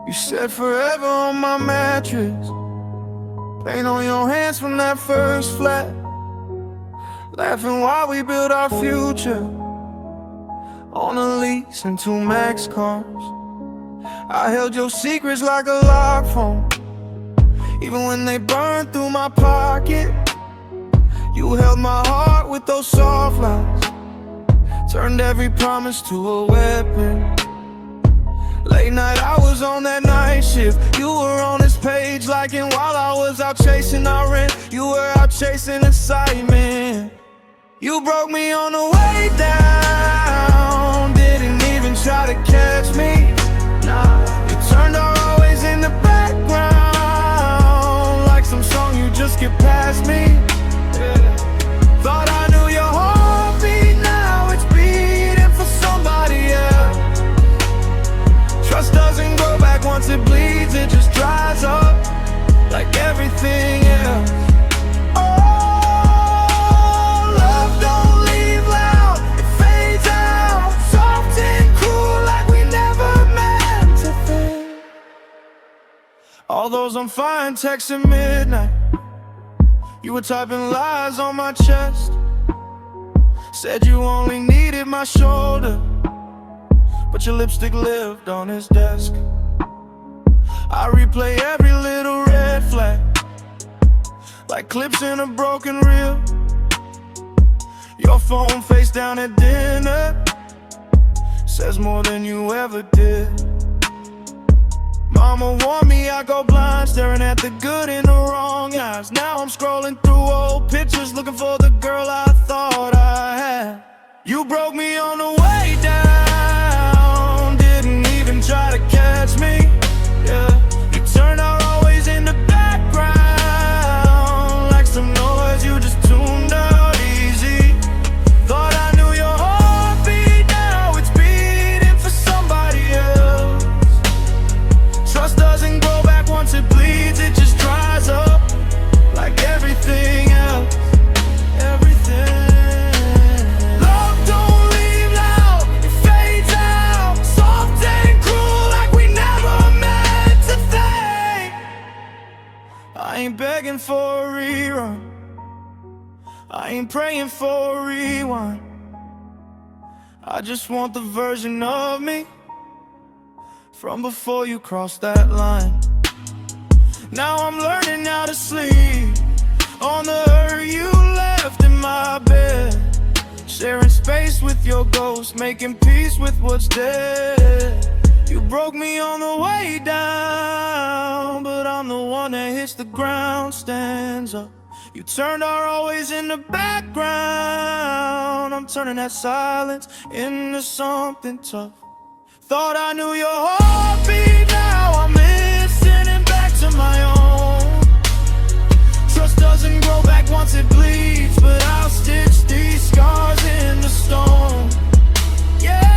You said forever on my mattress. Paint on your hands from that first flat. Laughing while we build our future on a lease and 2 Max cars. I held your secrets like a lock phone, even when they burned through my pocket. You held my heart with those soft lies, turned every promise to a weapon. Late night, I was on that night shift. You were on this page liking while I was out chasing our rent. You were out chasing excitement. You broke me on the way down, didn't even try to catch me. Nah, you turned out always in the background, like some song you just get past me. Thought I knew your heartbeat, now it's beating for somebody else. Trust doesn't grow back once it bleeds, it just dries up like everything else. Oh, love don't leave loud, it fades out, soft and cool like we never meant to fade. All those I'm fine texts at midnight, you were typing lies on my chest. Said you only needed my shoulder, but your lipstick lived on his desk. I replay every little red flag, like clips in a broken reel. Your phone face down at dinner says more than you ever did. Mama warned me I go blind, staring at the good in the wrong eyes. Now I'm scrolling through old pictures, looking for the girl I thought I had. You broke me on the way down, didn't even try to catch me. Yeah, you turned out always in the background, like some noise you just tuned out easy. Thought I knew your heartbeat, now it's beating for somebody else. Trust doesn't grow back once it bleeds, it just dries up like everything else. I ain't begging for a rerun, I ain't praying for a rewind. I just want the version of me from before you crossed that line. Now I'm learning how to sleep on the hurt you left in my bed, sharing space with your ghost, making peace with what's dead. You broke me on the way down, but I'm the one that hits the ground, stands up. You turned our always in the background, I'm turning that silence into something tough. Thought I knew your heartbeat, now I'm listening back to my own. Trust doesn't grow back once it bleeds, but I'll stitch these scars into stone. Yeah.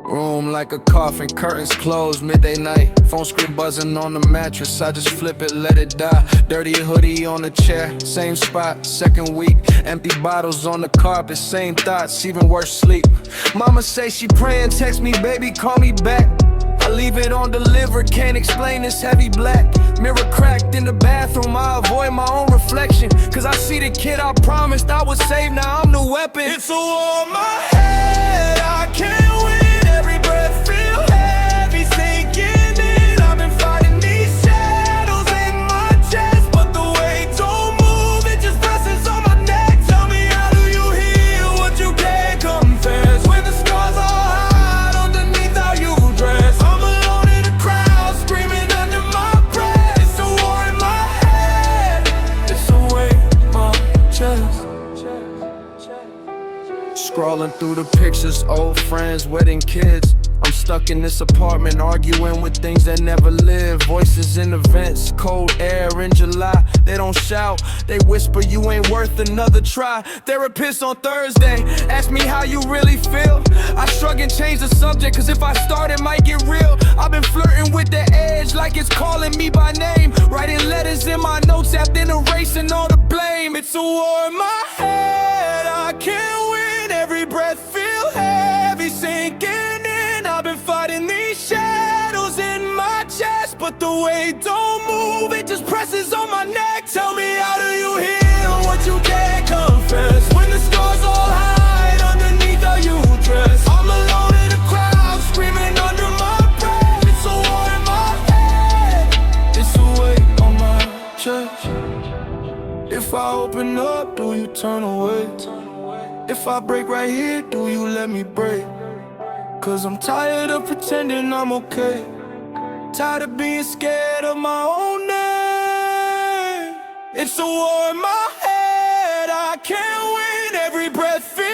Room like a coffin, curtains closed, midday night. Phone screen buzzing on the mattress, I just flip it, let it die. Dirty hoodie on the chair, same spot, second week. Empty bottles on the carpet, same thoughts, even worse sleep. Mama say she praying, text me, baby, call me back. I leave it on delivered, can't explain this heavy black. Mirror cracked in the bathroom, I avoid my own reflection, cause I see the kid I promised I would save, now I'm the weapon. It's a war in my head, I can't win. Every breath feel heavy, sinking in. I've been fighting these shadows in my chest, but the weight don't move, it just presses on my neck. Tell me, how do you heal what you can't confess? When the scars are hide underneath how you dress. I'm alone in a crowd, screaming under my breath. It's a war in my head, it's a weight in my chest. Scrolling through the pictures, old friends, wedding kids. I'm stuck in this apartment, arguing with things that never live. Voices in the vents, cold air in July. They don't shout, they whisper you ain't worth another try. Therapist on Thursday, ask me how you really feel. I shrug and change the subject, cause if I start it might get real. I've been flirting with the edge like it's calling me by name. Writing letters in my notes app, then erasing all the blame. It's a war in my head, I can't win. Every breath feel heavy, sinking in. I've been fighting these shadows in my chest, but the weight don't move, it just presses on my neck. Tell me, how do you heal what you can't confess? When the scars all hide underneath how you dress. I'm alone in the crowd, screaming under my breath. It's a war in my head, it's a weight on my chest. If I open up, do you turn away? If I break right here, do you let me break? Cause I'm tired of pretending I'm okay. Tired of being scared of my own name. It's a war in my head, I can't win. Every breath feels